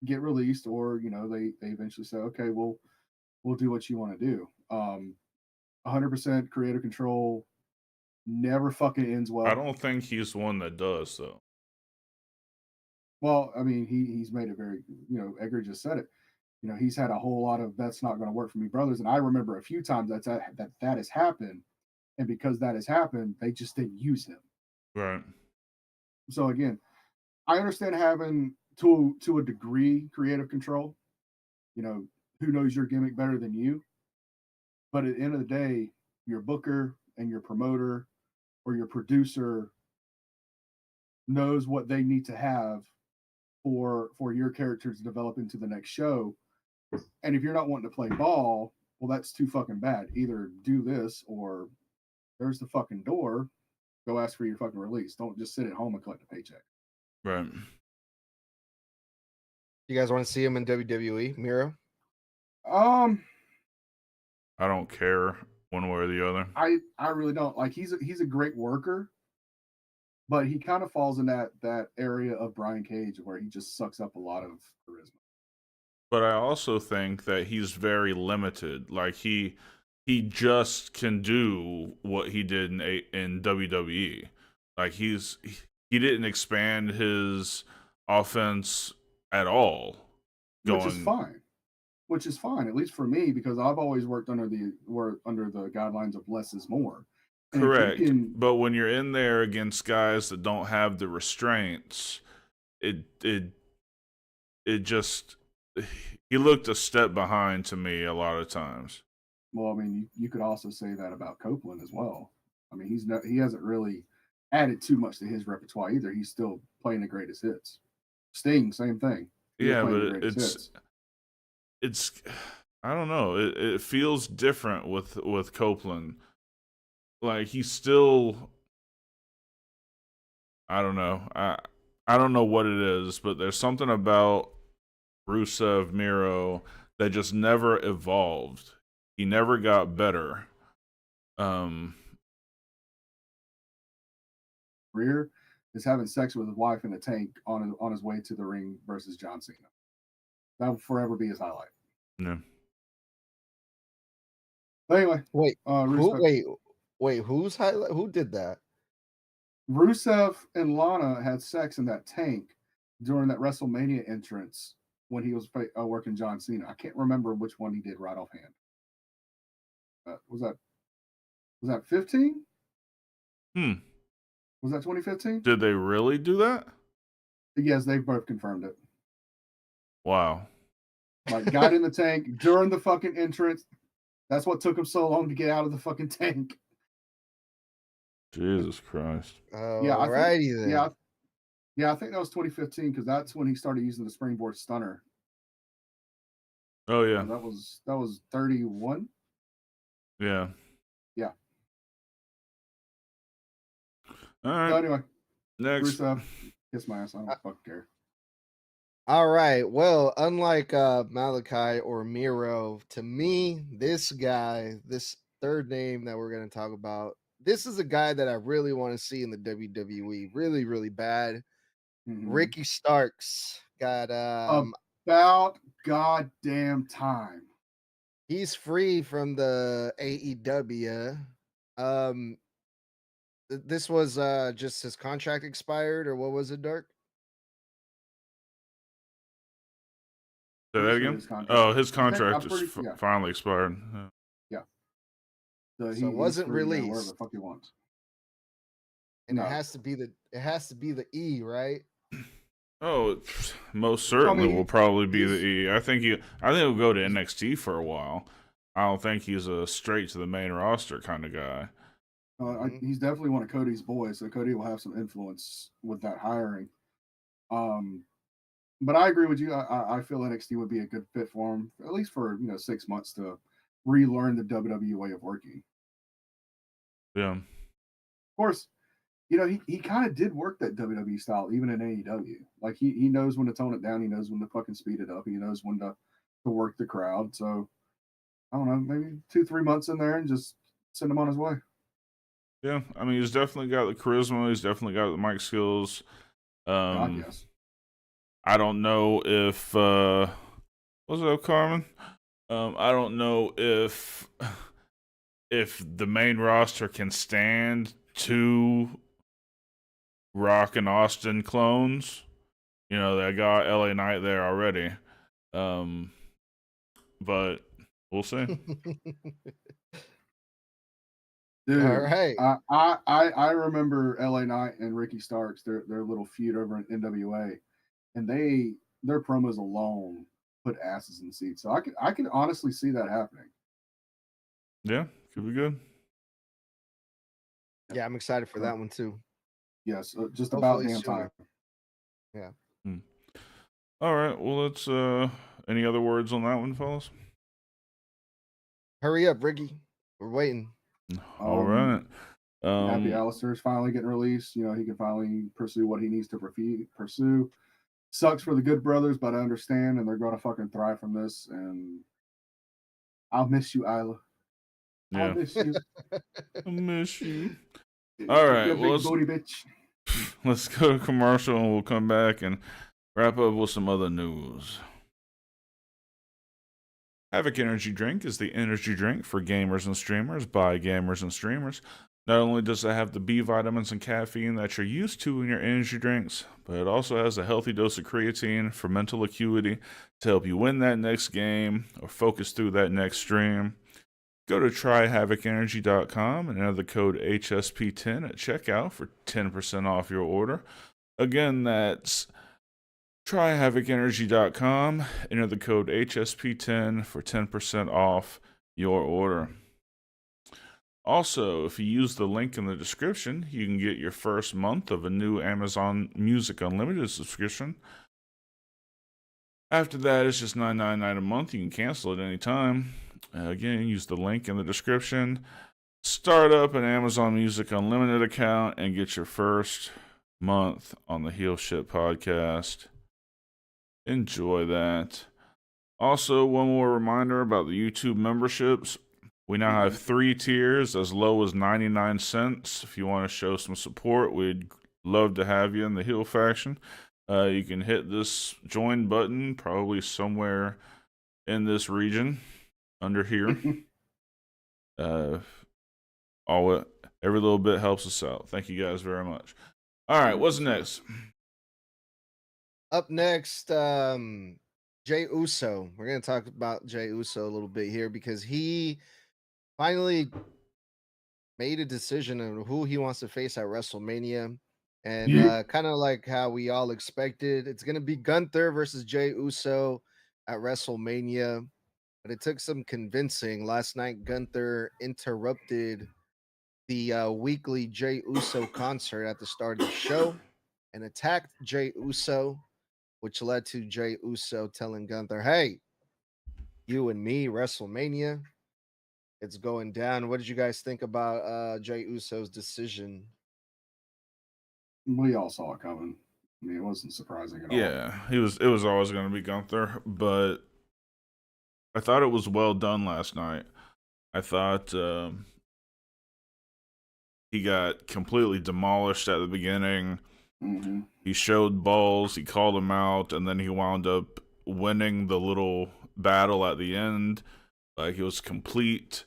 get released or they eventually say, okay, we'll do what you want to do. 100% creative control never fucking ends
I
well.
don't think he's one that does, though.
Well, I mean, he's made it very, Edgar just said it. He's had a whole lot of that's not going to work for me, brothers. And I remember a few times that has happened, and because that has happened, they just didn't use him.
Right.
So again, I understand having to a degree creative control. Who knows your gimmick better than you? But at the end of the day, your booker and your promoter or your producer knows what they need to have for your character to develop into the next show. And if you're not wanting to play ball, well, that's too fucking bad. Either do this or there's the fucking door. Go ask for your fucking release. Don't just sit at home and collect a paycheck.
Right.
You guys want to see him in WWE, Miro?
I don't care one way or the other.
I really don't. Like he's a great worker, but he kind of falls in that area of Brian Cage where he just sucks up a lot of charisma.
But I also think that he's very limited. Like he just can do what he did in WWE. Like he didn't expand his offense at all.
Which is fine. Which is fine, at least for me, because I've always worked under the guidelines of less is more. And
correct. But when you're in there against guys that don't have the restraints, it just he looked a step behind to me a lot of times.
Well, I mean, you could also say that about Copeland as well. I mean, he hasn't really added too much to his repertoire either. He's still playing the greatest hits. Sting, same thing.
Yeah, but it's I don't know. It feels different with Copeland. Like he's still, I don't know. I don't know what it is, but there's something about Rusev Miro that just never evolved. He never got better.
Career is having sex with his wife in a tank on his way to the ring versus John Cena. That will forever be his highlight.
Yeah.
But anyway,
wait, who's highlight? Who did that?
Rusev and Lana had sex in that tank during that WrestleMania entrance when he was working John Cena. I can't remember which one he did right offhand. Was that 15? Was that 2015?
Did they really do that?
Yes, they've both confirmed it.
Wow.
Like got in the tank during the fucking entrance. That's what took him so long to get out of the fucking tank.
Jesus Christ.
Alrighty then.
Yeah, I think that was 2015 because that's when he started using the springboard stunner.
Oh yeah.
And that was 31.
Yeah.
Yeah.
All right.
So anyway,
next.
Rusev, kiss my ass. I don't fucking care.
All right. Well, unlike Malachi or Miro, to me, this guy, this third name that we're going to talk about, this is a guy that I really want to see in the WWE, really, really bad.
Mm-hmm.
Ricky Starks got
about goddamn time.
He's free from the AEW. This was just his contract expired, or what was it, Dirk?
Say that again? His contract is finally expired.
Yeah.
So it wasn't released.
Wherever the fuck he wants.
And it has to be the E, right?
Oh, most certainly will probably be the E. I think he'll go to NXT for a while. I don't think he's a straight to the main roster kind of guy.
He's definitely one of Cody's boys, so Cody will have some influence with that hiring. But I agree with you. I feel NXT would be a good fit for him, at least for 6 months to relearn the WWE way of working.
Yeah.
Of course, he kind of did work that WWE style even in AEW. Like he knows when to tone it down. He knows when to fucking speed it up. He knows when to work the crowd. So I don't know, maybe 2-3 months in there and just send him on his way.
Yeah, I mean, he's definitely got the charisma. He's definitely got the mic skills.
God, yes.
I don't know if what's up, Carmen? I don't know if the main roster can stand two Rock and Austin clones. You know, they got LA Knight there already. But we'll see.
Dude,
All right.
I remember LA Knight and Ricky Starks, their little feud over in NWA, and their promos alone put asses in seats. So I can honestly see that happening.
Yeah, could be good.
Yeah, I'm excited for that one too.
Yes, just
Hopefully
about damn
sooner.
time.
Yeah.
All right. Well, let's. Any other words on that one, fellas?
Hurry up, Ricky. We're waiting.
All right.
Happy Alistair's finally getting released. You know, he can finally pursue what he needs to pursue. Sucks for the Good Brothers, but I understand, and they're going to fucking thrive from this. And I'll miss you, Isla.
Yeah.
I'll miss you.
I miss you. All right.
You
Well,
big booty bitch.
let's go to commercial and we'll come back and wrap up with some other news. Havoc Energy Drink is the energy drink for gamers and streamers by gamers and streamers. Not only does it have the B vitamins and caffeine that you're used to in your energy drinks, but it also has a healthy dose of creatine for mental acuity to help you win that next game or focus through that next stream. Go to tryhavocenergy.com and enter the code HSP10 at checkout for 10% off your order. Again, that's tryhavocenergy.com, enter the code HSP10 for 10% off your order. Also, if you use the link in the description, you can get your first month of a new Amazon Music Unlimited subscription. After that, it's just $9.99 a month. You can cancel at any time. Again, use the link in the description. Start up an Amazon Music Unlimited account and get your first month on the Heel Shit podcast. Enjoy that. Also, one more reminder about the YouTube memberships. We now have 3 tiers as low as 99 cents. If you want to show some support, we'd love to have you in the Heel faction. You can hit this join button probably somewhere in this region under here. Every little bit helps us out. Thank you guys very much. All right, what's next?
Up next, Jey Uso. We're gonna talk about Jey Uso a little bit here because he finally made a decision on who he wants to face at WrestleMania. And kind of like how we all expected, it's gonna be Gunther versus Jey Uso at WrestleMania. But it took some convincing. Last night, Gunther interrupted the weekly Jey Uso concert at the start of the show and attacked Jey Uso, which led to Jey Uso telling Gunther, "Hey, you and me, WrestleMania, it's going down." What did you guys think about Jey Uso's decision?
We all saw it coming. I mean, it wasn't surprising at all.
Yeah, it was always going to be Gunther, but I thought it was well done last night. I thought he got completely demolished at the beginning.
Mm-hmm.
He showed balls, he called him out, and then he wound up winning the little battle at the end. Like it was complete,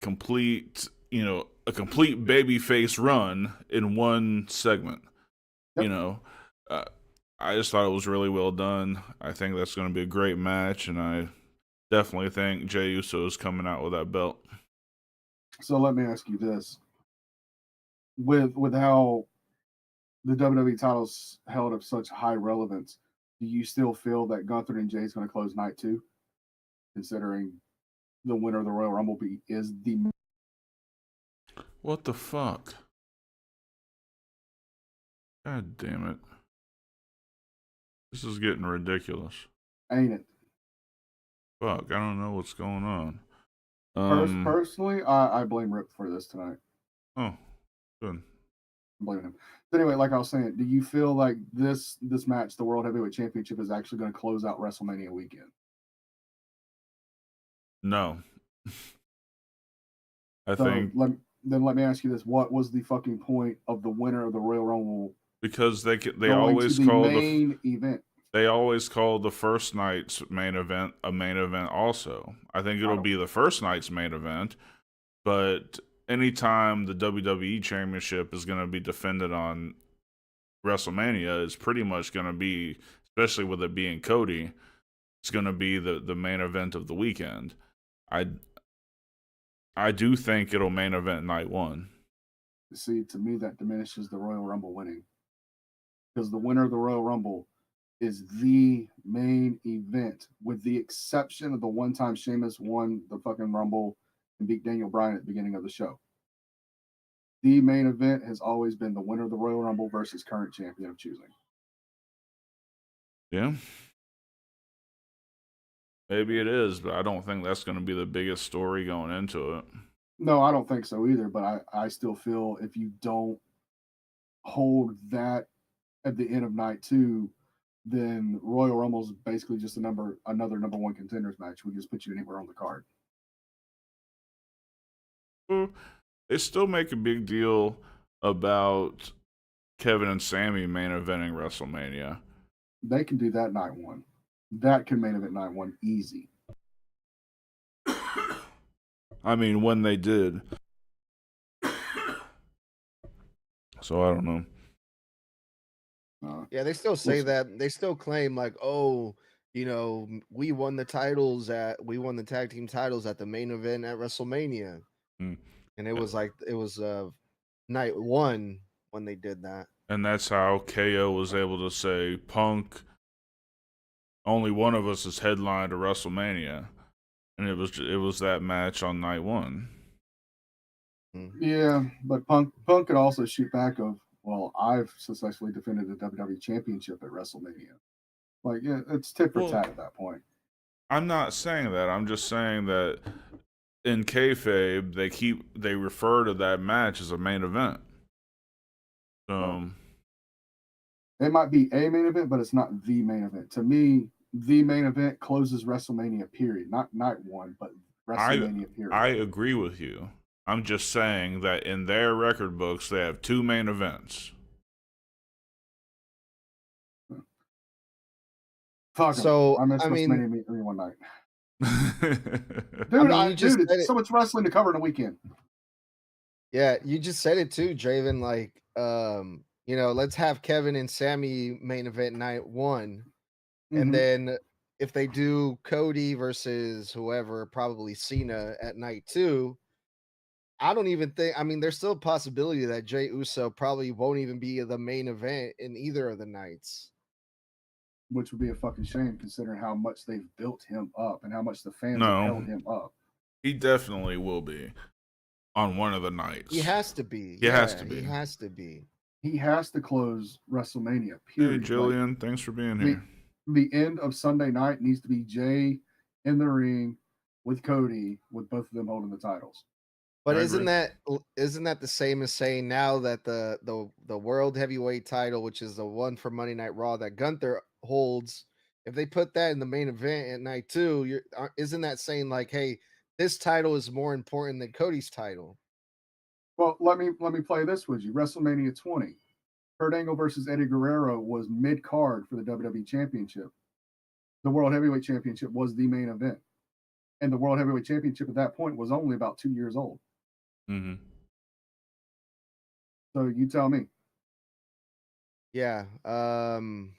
you know, a complete babyface run in one segment.
Yep.
You know, I just thought it was really well done. I think that's going to be a great match, and I definitely think Jey Uso is coming out with that belt.
So let me ask you this: with how the WWE titles held up such high relevance, do you still feel that Gunther and Jay is going to close night 2, considering the winner of the Royal Rumble is the...
What the fuck? God damn it. This is getting ridiculous.
Ain't it?
Fuck, I don't know what's going on.
Personally, I blame Rip for this tonight.
Oh, good.
I'm blaming him. But anyway, like I was saying, do you feel like this match, the World Heavyweight Championship, is actually going to close out WrestleMania weekend?
No. I
So
think
let me ask you this: what was the fucking point of the winner of the Royal Rumble
because they
going
always
to the
call
main event?
they always call the first night's main event a main event also. I think it'll be the first night's main event, but anytime the WWE Championship is going to be defended on WrestleMania, it's pretty much going to be, especially with it being Cody, it's going to be the main event of the weekend. I do think it'll main event night one.
See, to me, that diminishes the Royal Rumble winning, because the winner of the Royal Rumble is the main event, with the exception of the one time Sheamus won the fucking Rumble and beat Daniel Bryan at the beginning of the show. The main event has always been the winner of the Royal Rumble versus current champion of choosing.
Yeah. Maybe it is, but I don't think that's going to be the biggest story going into it.
No, I don't think so either, but I still feel if you don't hold that at the end of night two, then Royal Rumble is basically just another number one contenders match. We just put you anywhere on the card.
They still make a big deal about Kevin and Sammy main eventing WrestleMania.
They can do that night one. That can main event night one easy.
I mean, when they did. So I don't know.
Yeah, they still say that. They still claim like, oh, you know, we won the tag team titles at the main event at WrestleMania.
Mm.
And it was night one when they did that.
And that's how KO was able to say, Punk, only one of us is headlined to WrestleMania. And it was that match on night one.
Yeah, but Punk could also shoot back of, well, I've successfully defended the WWE Championship at WrestleMania. Like, yeah, it's tit for tat at that point.
I'm not saying that. I'm just saying that in kayfabe, they refer to that match as a main event.
It might be a main event, but it's not the main event. To me, the main event closes WrestleMania, period. Not night one, but WrestleMania, period.
I agree with you. I'm just saying that in their record books, they have two main events.
Fuck
so,
I missed WrestleMania one night. Dude, it's so much wrestling to cover in a weekend.
Yeah, you just said it too, Draven. Like, you know, let's have Kevin and Sammy main event night one. And then if they do Cody versus whoever, probably Cena at night two, I don't even think, I mean, there's still a possibility that Jey Uso probably won't even be the main event in either of the nights.
Which would be a fucking shame considering how much they've built him up and how much the fans have held him up.
He definitely will be on one of the nights.
He has to be.
He has to be.
He has to be.
He has to close WrestleMania,
Hey,
period.
Jillian, thanks for being here.
The end of Sunday night needs to be Jey in the ring with Cody, with both of them holding the titles.
But isn't that the same as saying now that the World Heavyweight title, which is the one for Monday Night Raw that Gunther holds, if they put that in the main event at night two, isn't that saying like, hey, this title is more important than Cody's title?
Well, let me play this with you. WrestleMania 20, Kurt Angle versus Eddie Guerrero was mid card for the WWE Championship. The World Heavyweight Championship was the main event, and the World Heavyweight Championship at that point was only about 2 years old.
Mm-hmm.
So you tell me.
Yeah.
I'm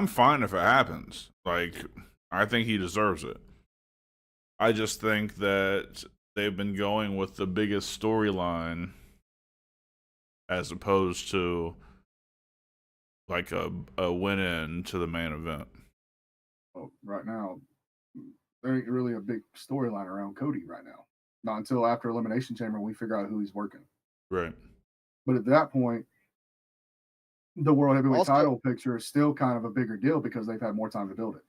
fine if it happens. Like, I think he deserves it. I just think that they've been going with the biggest storyline as opposed to like a win-in to the main event.
Well, right now, there ain't really a big storyline around Cody right now. Not until after Elimination Chamber we figure out who he's working.
Right.
But at that point, the World Heavyweight title picture is still kind of a bigger deal because they've had more time to build it.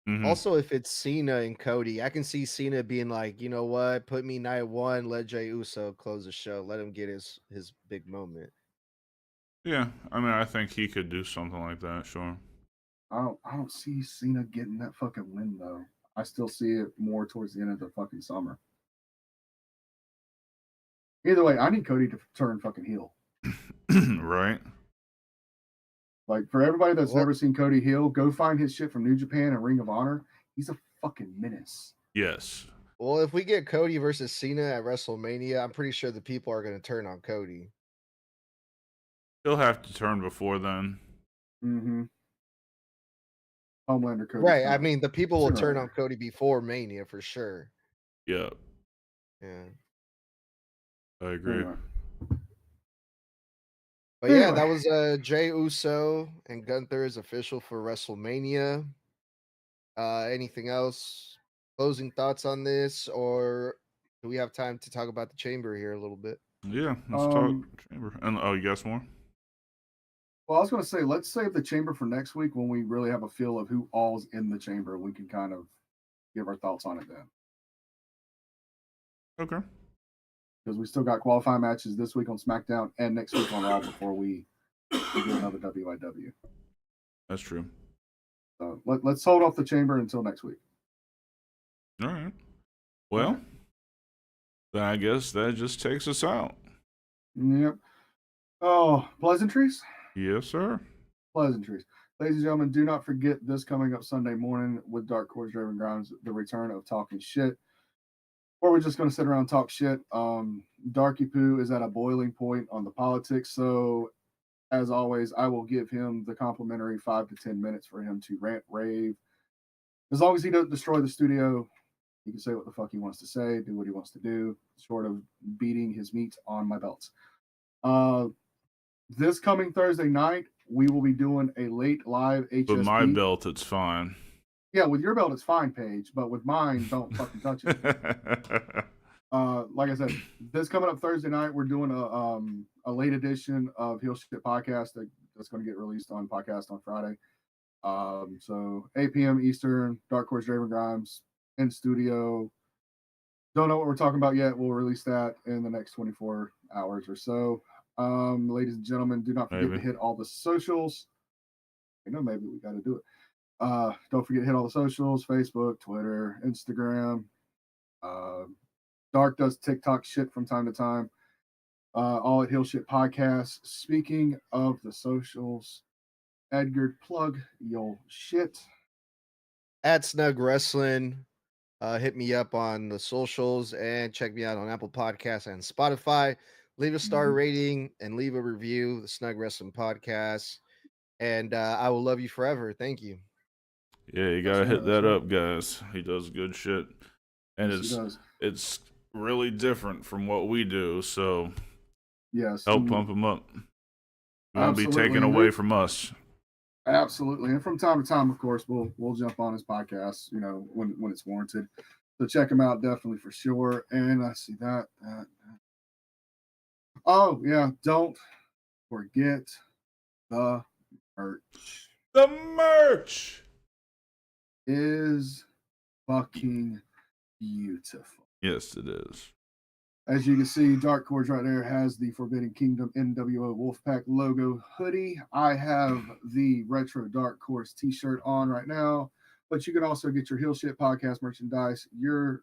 Mhm.
Also, if it's Cena and Cody, I can see Cena being like, you know what, put me night one, let Jey Uso close the show, let him get his big moment.
Yeah, I mean, I think he could do something like that. Sure.
I don't see Cena getting that fucking win though. I still see it more towards the end of the fucking summer. Either way, I need Cody to turn fucking heel.
Right.
Like for everybody that's
Well,
never seen Cody heel, go find his shit from New Japan and Ring of Honor. He's a fucking menace.
Yes.
well, if we get Cody versus Cena at WrestleMania, I'm pretty sure the people are going to turn on Cody.
He'll have to turn before then.
Mm-hmm. Homelander Cody.
Right. I mean, the people will
Sooner or
turn
later.
on Cody before Mania for sure.
Yeah,
Yeah.
I agree.
Anyway.
But yeah,
Anyway.
that was Jey Uso and Gunther is official for WrestleMania. Anything else? Closing thoughts on this, or do we have time to talk about the chamber here a little bit?
Yeah, let's talk
Um,
chamber. And oh, you got some more?
Well, I was going to say, let's save the chamber for next week when we really have a feel of who all's in the chamber. We can kind of give our thoughts on it then.
Okay.
Because we still got qualifying matches this week on SmackDown and next week on Raw before we do another WIW.
That's true.
So let's hold off the chamber until next week.
All right. Well, then I guess that just takes us out.
Yep. Oh, pleasantries?
Yes, sir.
Pleasantries. Ladies and gentlemen, do not forget this coming up Sunday morning with Dark Cordz, Draven Grimes, the return of Talking Shit. Or we're just going to sit around and talk shit. Darky Poo is at a boiling point on the politics. So, as always, I will give him the complimentary 5 to 10 minutes for him to rant, rave. As long as he doesn't destroy the studio, he can say what the fuck he wants to say, do what he wants to do, short of beating his meat on my belts. This coming Thursday night, we will be doing a late live HSP.
With my belt, it's fine.
Yeah, with your belt, it's fine, Paige, but with mine, don't fucking touch it. Like I said, this coming up Thursday night, we're doing a late edition of Heel Shit Podcast that's going to get released on podcast on Friday. So 8 p.m. Eastern, Dark Horse Draven Grimes in studio. Don't know what we're talking about yet. We'll release that in the next 24 hours or so. Ladies and gentlemen, do not forget to hit all the socials. Maybe we got to do it. Don't forget to hit all the socials: Facebook, Twitter, Instagram. Dark does TikTok shit from time to time. All at Heel Shit Podcast. Speaking of the socials, Edgar, plug your shit.
At Snug Wrestling, hit me up on the socials and check me out on Apple Podcasts and Spotify. Leave a star rating and leave a review. The Snug Wrestling Podcast, and I will love you forever. Thank you.
Yeah, you gotta hit that up, guys. He does good shit, and it's really different from what we do. So
yes,
help pump him up. It won't be taken away from us.
Absolutely, and from time to time, of course, we'll jump on his podcast, when it's warranted. So check him out, definitely for sure. And I see that. Oh yeah, don't forget the merch.
The merch
is fucking beautiful.
Yes, it is.
As you can see, Dark Cordz right there has the Forbidden Kingdom NWO Wolfpack logo hoodie. I have the Retro Dark Cordz t-shirt on right now, but you can also get your Heel Shit Podcast merchandise, your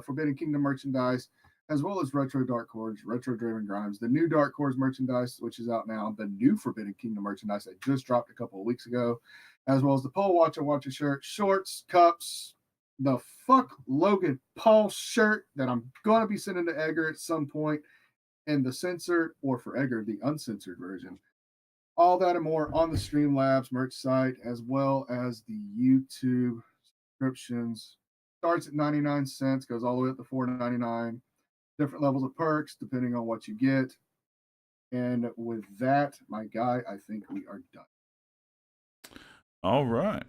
Forbidden Kingdom merchandise, as well as Retro Dark Cordz, Retro Draven Grimes, the new Dark Cordz merchandise, which is out now, the new Forbidden Kingdom merchandise that just dropped a couple of weeks ago, as well as the Pole Watcher shirt, shorts, cups, the Fuck Logan Paul shirt that I'm going to be sending to Edgar at some point, and the censored, or for Edgar, the uncensored version. All that and more on the Streamlabs merch site, as well as the YouTube subscriptions. Starts at 99 cents, goes all the way up to $4.99. Different levels of perks depending on what you get. And with that, my guy, I think we are done.
All right.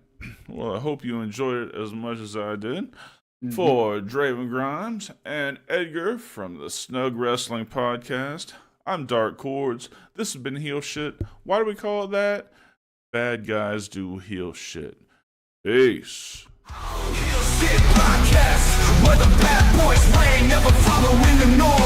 Well, I hope you enjoyed it as much as I did. For Draven Grimes and Edgar from the Snug Wrestling Podcast, I'm Dark Cordz. This has been Heel Shit. Why do we call it that? Bad guys do heel shit. Peace.
where the bad boys reign, never following the norm.